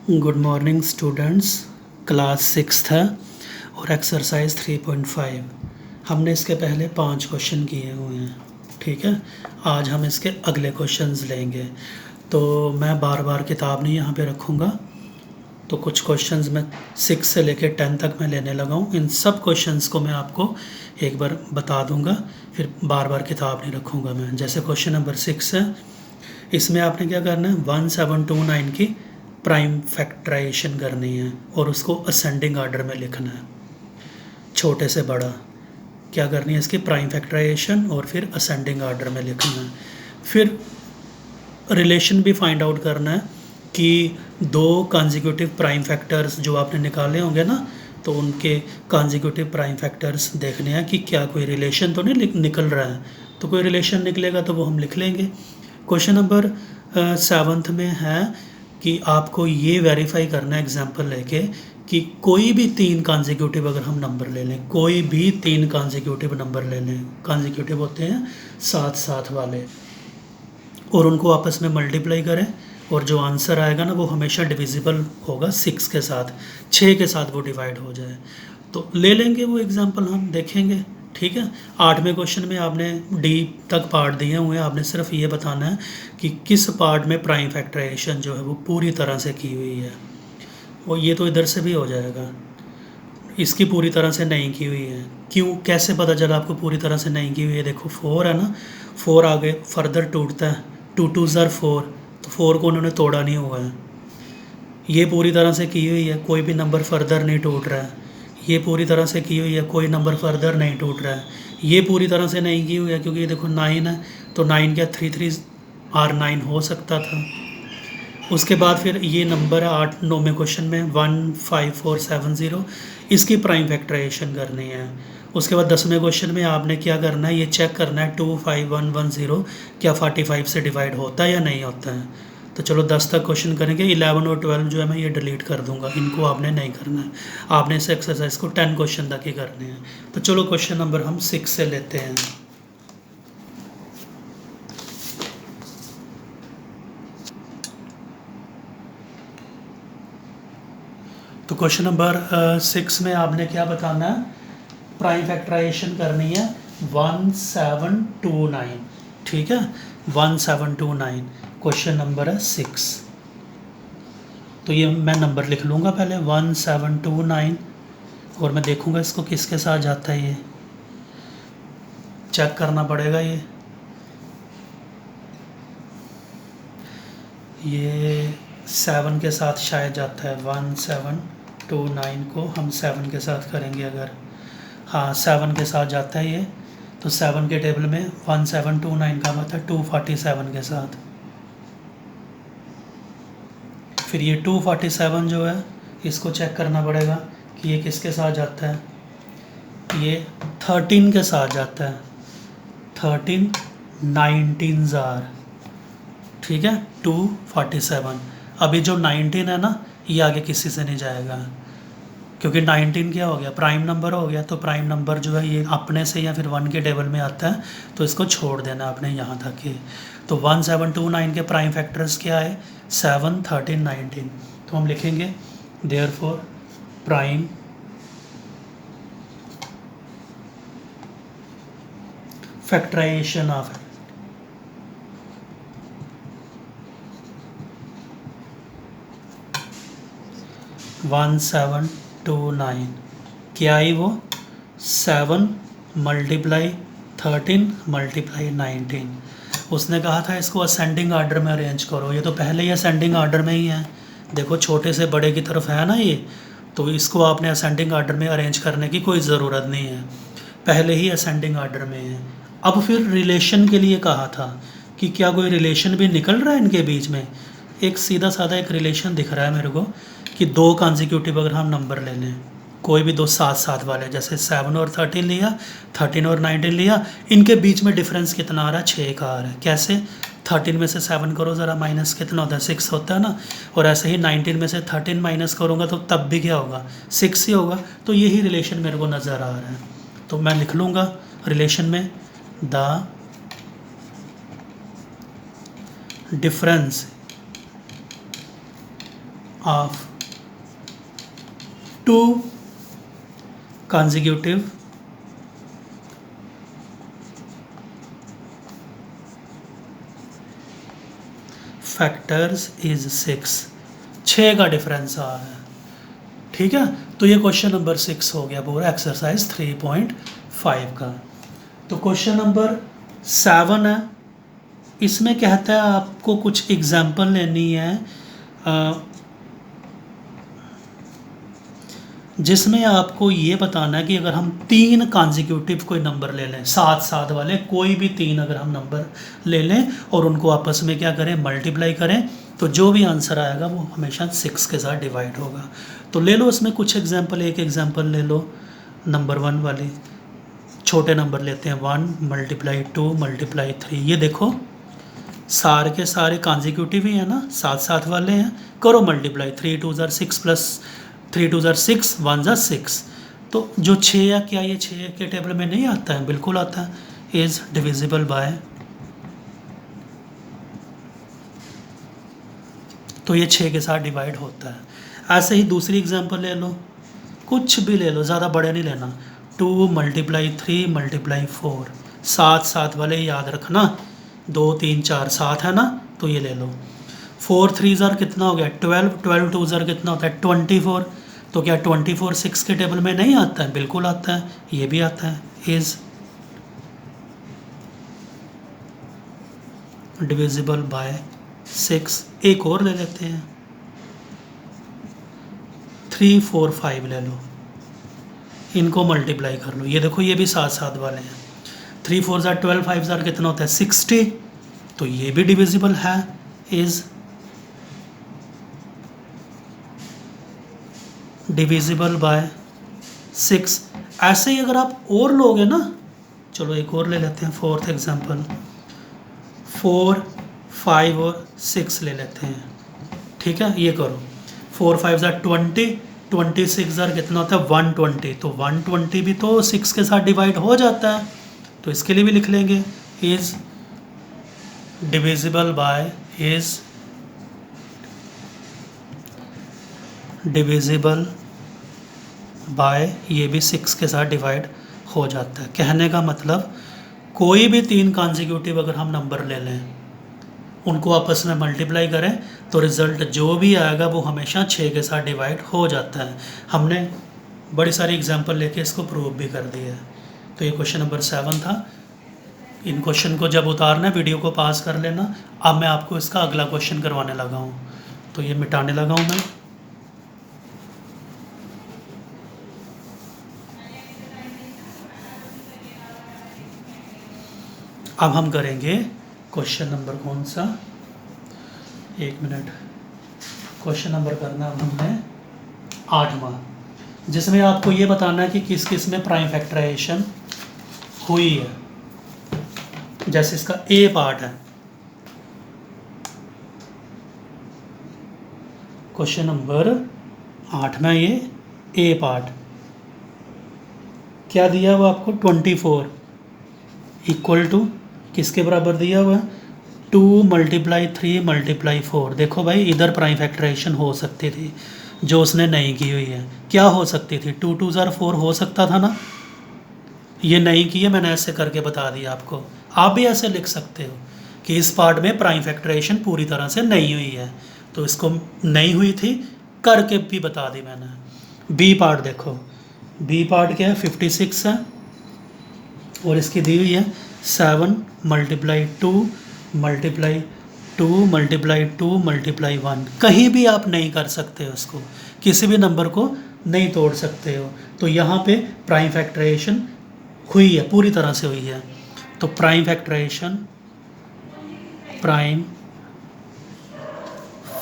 Good morning students. Class sixth है और exercise 3.5 हमने इसके पहले 5 क्वेश्चन किए हुए हैं। ठीक है, आज हम इसके अगले क्वेश्चंस लेंगे। तो मैं बार बार किताब नहीं यहाँ पे रखूँगा, तो कुछ क्वेश्चंस मैं 6 से लेकर 10 तक मैं लेने लगा हूँ। इन सब क्वेश्चंस को मैं आपको एक बार बता दूँगा, फिर बार बार किताब नहीं रखूँगा मैं। जैसे क्वेश्चन नंबर 6 है, इसमें आपने क्या करना है, 1729 की प्राइम फैक्टराइजेशन करनी है और उसको असेंडिंग आर्डर में लिखना है, छोटे से बड़ा। क्या करनी है इसकी प्राइम फैक्टराइजेशन और फिर असेंडिंग आर्डर में लिखना है। फिर रिलेशन भी फाइंड आउट करना है कि दो कॉन्जिक्यूटिव प्राइम फैक्टर्स जो आपने निकाले होंगे ना, तो उनके कॉन्जिक्यूटिव प्राइम फैक्टर्स देखने हैं कि क्या कोई रिलेशन तो नहीं निकल रहा है। तो कोई रिलेशन निकलेगा तो वो हम लिख लेंगे। क्वेश्चन नंबर 7 में है कि आपको ये वेरीफाई करना है एग्जांपल लेके कि कोई भी 3 कॉन्जिक्यूटिव अगर हम नंबर ले लें, कोई भी 3 कॉन्जिक्यूटिव नंबर ले लें, कॉन्जिक्यूटिव होते हैं साथ साथ वाले, और उनको आपस में मल्टीप्लाई करें और जो आंसर आएगा ना वो हमेशा डिविजिबल होगा 6 के साथ, 6 के साथ वो डिवाइड हो जाए तो ले लेंगे वो एग्जांपल हम देखेंगे। ठीक है, 8वें क्वेश्चन में आपने डी तक पार्ट दिए हुए हैं, आपने सिर्फ ये बताना है कि किस पार्ट में प्राइम फैक्टराइजेशन जो है वो पूरी तरह से की हुई है। वो ये तो इधर से भी हो जाएगा, इसकी पूरी तरह से नहीं की हुई है। क्यों, कैसे पता चला आपको पूरी तरह से नहीं की हुई है? देखो 4 है ना, 4 आगे फर्दर टूटता है, 2 2 ज़र 4, तो 4 को उन्होंने तोड़ा नहीं हुआ है। ये पूरी तरह से की हुई है, कोई भी नंबर फर्दर नहीं टूट रहा है। ये पूरी तरह से की हुई है, कोई नंबर फर्दर नहीं टूट रहा है। ये पूरी तरह से नहीं की हुई है क्योंकि ये देखो 9 है, तो 9 क्या 3 3 R9 हो सकता था। उसके बाद फिर ये नंबर है 8-9वें क्वेश्चन में 15470, इसकी प्राइम फैक्टराइजेशन करनी है। उसके बाद 10वें क्वेश्चन में आपने क्या करना है, ये चेक करना है 25110 क्या 45 से डिवाइड होता है या नहीं होता है। तो चलो 10 तक क्वेश्चन करेंगे। 11 और 12 जो है मैं ये डिलीट कर दूंगा, इनको आपने नहीं करना है। आपने इस एक्सरसाइज को 10 क्वेश्चन तक ही करने हैं। तो चलो क्वेश्चन नंबर हम 6 से लेते हैं। तो क्वेश्चन नंबर 6 में आपने क्या बताना है, प्राइम फैक्टराइजेशन करनी है 1729। ठीक है, 1729 क्वेश्चन नंबर है 6। तो ये मैं नंबर लिख लूँगा पहले 1729, और मैं देखूँगा इसको किसके साथ जाता है, ये चेक करना पड़ेगा। ये 7 के साथ शायद जाता है, 1729 को हम 7 के साथ करेंगे अगर, हाँ 7 के साथ जाता है ये। तो 7 के टेबल में 1729 का मतलब 247 के साथ। फिर ये 247 जो है इसको चेक करना पड़ेगा कि ये किसके साथ जाता है, ये 13 के साथ जाता है, 13 19 ज़ार। ठीक है, 247। अभी जो 19 है ना, ये आगे किसी से नहीं जाएगा क्योंकि 19 क्या हो गया, प्राइम नंबर हो गया। तो प्राइम नंबर जो है ये अपने से या फिर 1 के टेबल में आता है, तो इसको छोड़ देना आपने यहाँ तक ही। तो 1729 के प्राइम फैक्टर्स क्या है, 7 13 19। तो हम लिखेंगे देयरफॉर प्राइम फैक्टराइजेशन ऑफ 1729 क्या आई वो, 7 मल्टीप्लाई 13 मल्टीप्लाई 19। उसने कहा था इसको असेंडिंग आर्डर में अरेंज करो, ये तो पहले ही असेंडिंग आर्डर में ही है। देखो छोटे से बड़े की तरफ है ना ये, तो इसको आपने असेंडिंग आर्डर में अरेंज करने की कोई ज़रूरत नहीं है, पहले ही असेंडिंग आर्डर में है। अब फिर रिलेशन के लिए कहा था कि क्या कोई रिलेशन भी निकल रहा है इनके बीच में। एक सीधा साधा एक रिलेशन दिख रहा है मेरे को कि दो कॉन्जिक्यूटिव अगर हम नंबर ले लें, कोई भी दो साथ साथ वाले, जैसे 7 और 13 लिया, 13 और 19 लिया, इनके बीच में डिफरेंस कितना आ रहा है, 6 का आ रहा है। कैसे, 13 में से 7 करो ज़रा, माइनस कितना होता है, 6 होता है ना। और ऐसे ही 19 में से 13 माइनस करूँगा तो तब भी क्या होगा, 6 ही होगा। तो यही रिलेशन मेरे को नज़र आ रहा है। तो मैं लिख लूँगा रिलेशन में the difference of two consecutive factors is 6, 6 का डिफरेंस आ रहा है। ठीक है, तो ये क्वेश्चन नंबर 6 हो गया पूरा एक्सरसाइज 3.5 का। तो क्वेश्चन नंबर 7 है, इसमें कहता है आपको कुछ एग्जाम्पल लेनी है जिसमें आपको ये बताना है कि अगर हम 3 कॉन्जिक्यूटिव कोई नंबर ले लें, साथ साथ वाले कोई भी 3 अगर हम नंबर ले लें और उनको आपस में क्या करें, मल्टीप्लाई करें, तो जो भी आंसर आएगा वो हमेशा 6 के साथ डिवाइड होगा। तो ले लो इसमें कुछ एग्जांपल, एक एग्जांपल ले लो नंबर 1 वाली, छोटे नंबर लेते हैं 1 × 2 × 3। ये देखो सारे के सारे कॉन्जिक्यूटिव ही है ना, साथ साथ वाले हैं, करो मल्टीप्लाई, 3 2 ज़ार 6 प्लस 3 2 ज़ार 6 1 ज़ार 6। तो जो 6 है, क्या ये 6 के टेबल में नहीं आता है? बिल्कुल आता है, इज़ डिविजिबल बाय, तो ये 6 के साथ डिवाइड होता है। ऐसे ही दूसरी एग्जांपल ले लो, कुछ भी ले लो, ज़्यादा बड़े नहीं लेना, 2 × 3 × 4, साथ साथ वाले याद रखना, 2 3 4 7 है ना, तो ये ले लो। 4 3 ज़ार कितना हो गया 12, 12 2 ज़ार कितना होता है 24। तो क्या 24 6 के टेबल में नहीं आता है? बिल्कुल आता है, ये भी आता है, इज़ डिविजिबल बाय 6। एक और ले लेते हैं, 3 4 5 ले लो, इनको मल्टीप्लाई कर लो, ये देखो ये भी साथ साथ वाले हैं, 3 4 ज़ार 12 5 ज़ार कितना होता है 60, तो ये भी डिविजिबल है, इज़ डिविजिबल बाय 6। ऐसे ही अगर आप और लोगे ना, चलो एक और ले लेते हैं, 4th एग्जांपल, 4 5 और 6 ले लेते हैं। ठीक है, ये करो, 4 5 ज़ार 20, 26 ज़ार कितना होता है 120, तो 120 भी तो 6 के साथ डिवाइड हो जाता है, तो इसके लिए भी लिख लेंगे is divisible by, is divisible by, ये भी 6 के साथ डिवाइड हो जाता है। कहने का मतलब कोई भी 3 कॉन्जिक्यूटिव अगर हम नंबर ले लें, उनको आपस में मल्टीप्लाई करें, तो रिज़ल्ट जो भी आएगा वो हमेशा 6 के साथ डिवाइड हो जाता है। हमने बड़ी सारी एग्जांपल लेके इसको प्रूव भी कर दिया है। तो ये क्वेश्चन नंबर 7 था। इन क्वेश्चन को जब उतारना है वीडियो को पास कर लेना। अब मैं आपको इसका अगला क्वेश्चन करवाने लगा हूँ, तो ये मिटाने लगा हूँ मैं। अब हम करेंगे क्वेश्चन नंबर कौन सा, 1 मिनट, क्वेश्चन नंबर करना अब हमने 8वां, जिसमें आपको ये बताना है कि किस किस में प्राइम फैक्टराइजेशन हुई है। जैसे इसका ए पार्ट है, क्वेश्चन नंबर 8 में ये ए पार्ट क्या दिया हुआ आपको, 24 इक्वल टू किसके बराबर दिया हुआ है, 2 × 3 × 4। देखो भाई, इधर प्राइम फैक्टराइजेशन हो सकती थी, जो उसने नहीं की हुई है। क्या हो सकती थी, 2 2 ज़ार 4 हो सकता था ना, ये नहीं की है, मैंने ऐसे करके बता दिया आपको। आप भी ऐसे लिख सकते हो कि इस पार्ट में प्राइम फैक्टराइजेशन पूरी तरह से नहीं हुई है, तो इसको नहीं हुई थी करके भी बता दी मैंने। बी पार्ट देखो, बी पार्ट क्या है, 56 है, और इसकी दी हुई है 7 × 2 × 2 × 2 × 1। कहीं भी आप नहीं कर सकते हो इसको, किसी भी नंबर को नहीं तोड़ सकते हो। तो यहाँ पे प्राइम फैक्टराइजेशन हुई है, पूरी तरह से हुई है। तो prime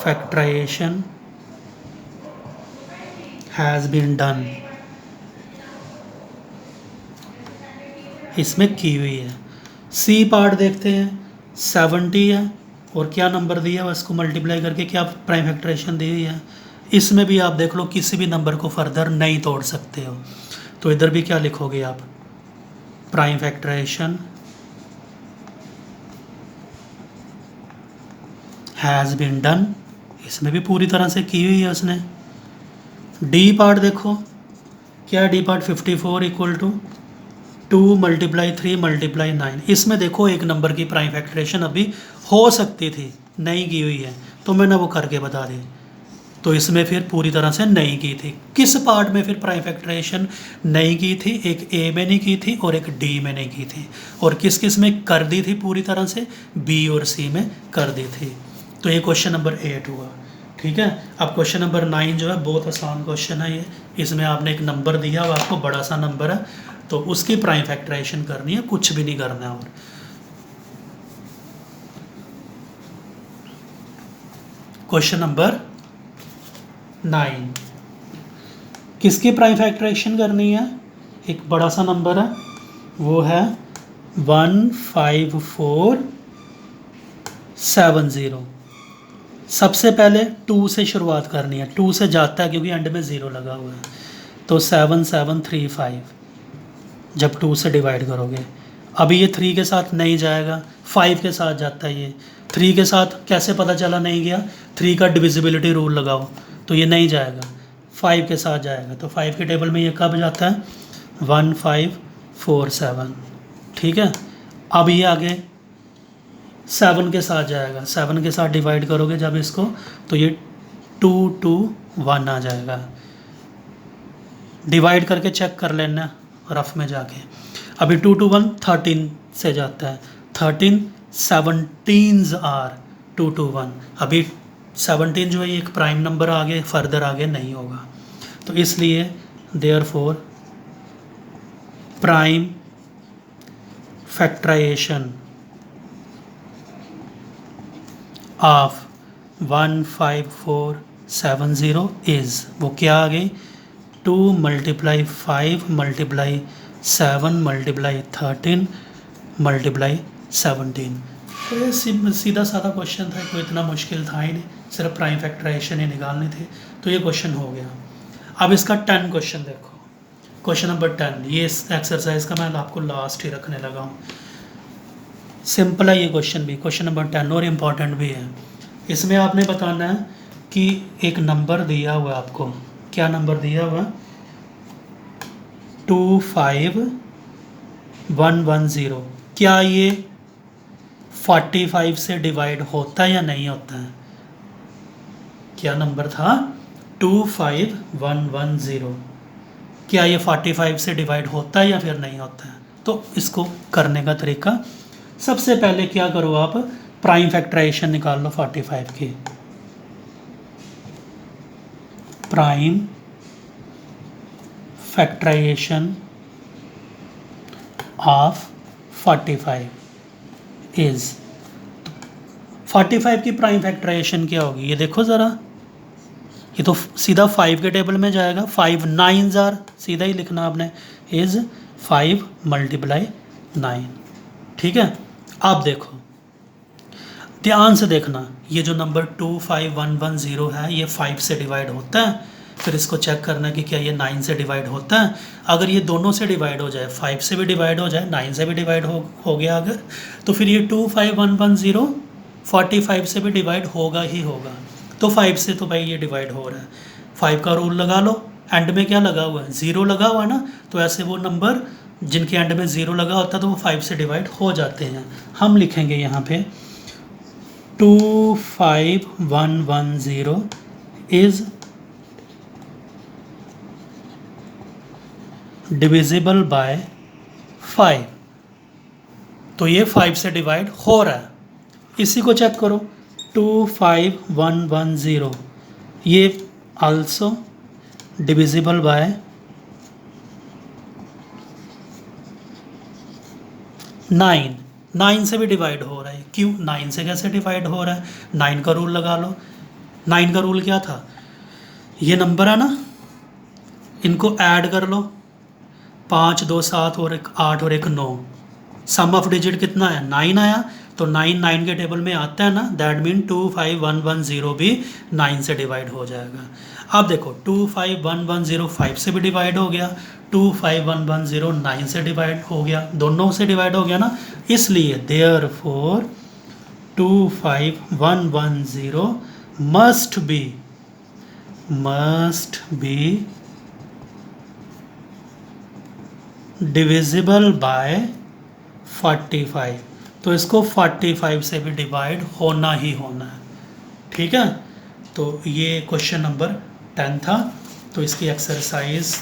factorization has been done, इसमें की हुई है। सी पार्ट देखते हैं, 70 है, और क्या नंबर दिया है उसको मल्टीप्लाई करके क्या प्राइम फैक्टराइजेशन दी हुई है। इसमें भी आप देख लो, किसी भी नंबर को फर्दर नहीं तोड़ सकते हो। तो इधर भी क्या लिखोगे आप, prime factorization has been done इसमें भी पूरी तरह से की हुई है उसने। डी पार्ट देखो क्या है, D part 54 equal to 2 multiply 3 multiply 9। इसमें देखो एक नंबर की प्राइम फैक्टरेशन अभी हो सकती थी, नहीं की हुई है, तो मैंने वो करके बता दी। तो इसमें फिर पूरी तरह से नहीं की थी। किस पार्ट में फिर प्राइम फैक्टरेशन नहीं की थी? एक ए में नहीं की थी और एक डी में नहीं की थी। और किस किस में कर दी थी पूरी तरह से? बी और सी में कर दी थी। तो ये क्वेश्चन नंबर 8 हुआ। ठीक है। अब क्वेश्चन नंबर 9 जो है बहुत आसान क्वेश्चन है ये। इसमें आपने एक नंबर दिया हुआ, आपको बड़ा सा नंबर है, तो उसकी प्राइम फैक्टराइजेशन करनी है, कुछ भी नहीं करना है। और क्वेश्चन नंबर 9 किसकी प्राइम फैक्टराइजेशन करनी है? एक बड़ा सा नंबर है, वो है 15470। सबसे पहले 2 से शुरुआत करनी है, 2 से जाता है क्योंकि एंड में 0 लगा हुआ है, तो 7735 जब 2 से डिवाइड करोगे। अभी ये 3 के साथ नहीं जाएगा, 5 के साथ जाता है। ये 3 के साथ कैसे पता चला नहीं गया? 3 का डिविजिबिलिटी रूल लगाओ, तो ये नहीं जाएगा, 5 के साथ जाएगा। तो 5 के टेबल में ये कब जाता है? 1547। ठीक है। अब ये आगे 7 के साथ जाएगा, 7 के साथ डिवाइड करोगे जब इसको, तो ये 221 आ जाएगा। डिवाइड करके चेक कर लेना रफ में जाके। अभी 221 13 से जाता है, 13 17s आर 221। अभी 17 जो है एक प्राइम नंबर आगे फर्दर आगे नहीं होगा, तो इसलिए therefore prime factorization of 15470 is, वो क्या आ गई? 2 मल्टीप्लाई 5 मल्टीप्लाई 7 मल्टीप्लाई 13 मल्टीप्लाई 17। तो ये सीधा साधा क्वेश्चन था, कोई इतना मुश्किल था ही नहीं, सिर्फ प्राइम फैक्टराइजेशन ही निकालनी थी। तो ये क्वेश्चन हो गया। अब इसका 10 क्वेश्चन देखो, क्वेश्चन नंबर 10। ये इस एक्सरसाइज का मैं आपको लास्ट ही रखने लगा हूँ। सिंपल है ये क्वेश्चन भी, क्वेश्चन नंबर 10, और इम्पॉर्टेंट भी है। इसमें आपने बताना है कि एक नंबर दिया हुआ है आपको, क्या नंबर दिया हुआ? 25110। क्या ये 45 से डिवाइड होता है या नहीं होता है? क्या नंबर था? 25110। क्या ये 45 से डिवाइड होता है या फिर नहीं होता है? तो इसको करने का तरीका, सबसे पहले क्या करो आप, प्राइम फैक्टराइजेशन निकाल लो 45 की। प्राइम फैक्टराइजेशन ऑफ 45 इज, 45 की प्राइम फैक्टराइजेशन क्या होगी? ये देखो ज़रा, ये तो सीधा 5 के टेबल में जाएगा। 5 9s आर, सीधा ही लिखना आपने, इज़ 5 मल्टीप्लाई 9। ठीक है। अब देखो ध्यान से देखना, ये जो नंबर 25110 है, ये 5 से डिवाइड होता है। फिर इसको चेक करना कि क्या ये 9 से डिवाइड होता है। अगर ये दोनों से डिवाइड हो जाए, 5 से भी डिवाइड हो जाए, 9 से भी डिवाइड हो गया अगर, तो फिर ये 25110 45 से भी डिवाइड होगा ही होगा। तो 5 से तो भाई ये डिवाइड हो रहा है, 5 का रूल लगा लो। एंड में क्या लगा हुआ है? 0 लगा हुआ है ना, तो ऐसे वो नंबर जिनके एंड में 0 लगा होता है तो वो 5 से डिवाइड हो जाते हैं। हम लिखेंगे यहाँ पे 25110 इज़ डिविजिबल बाय 5। तो ये 5 से डिवाइड हो रहा है। इसी को चेक करो, 25110 ये आल्सो डिविजिबल बाय 9। 9 से भी डिवाइड हो रहा है। क्यों? 9 से कैसे डिवाइड हो रहा है? 9 का रूल लगा लो। 9 का रूल क्या था? ये नंबर है ना, इनको ऐड कर लो, 5 2 7 और 1 8 और 1 9। सम ऑफ डिजिट कितना है? 9 आया, तो 9 9 के टेबल में आता है ना, दैट मीन 25110 भी 9 से डिवाइड हो जाएगा। अब देखो 25110 5 से भी डिवाइड हो गया, 25110 9 से डिवाइड हो गया, दोनों से डिवाइड हो गया ना, इसलिए therefore 25110 must be divisible by 45। तो इसको 45 से भी डिवाइड होना ही होना है, ठीक है। तो ये क्वेश्चन नंबर 10 था। तो इसकी एक्सरसाइज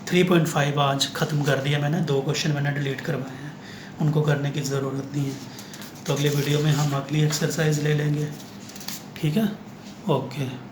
3.5 आज ख़त्म कर दिया मैंने। 2 क्वेश्चन मैंने डिलीट करवाए हैं, उनको करने की ज़रूरत नहीं है। तो अगले वीडियो में हम अगली एक्सरसाइज ले लेंगे, ठीक है। ओके।